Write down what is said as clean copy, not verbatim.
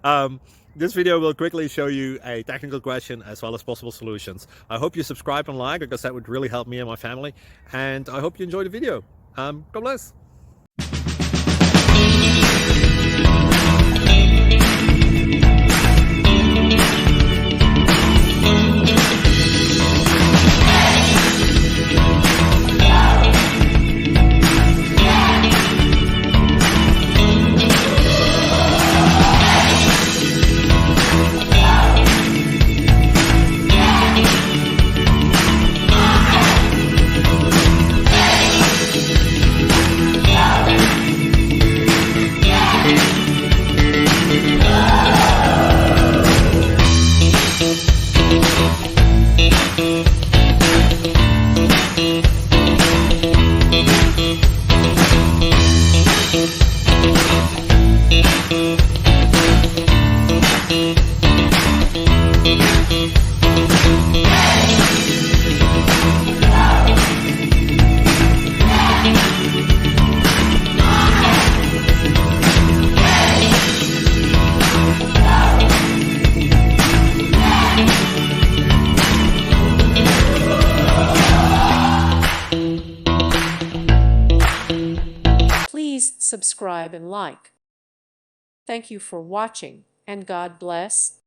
um, this video will quickly show you a technical question as well as possible solutions. I hope you subscribe and like, because that would really help me and my family. And I hope you enjoy the video. God bless. Please subscribe and like. Thank you for watching, and God bless.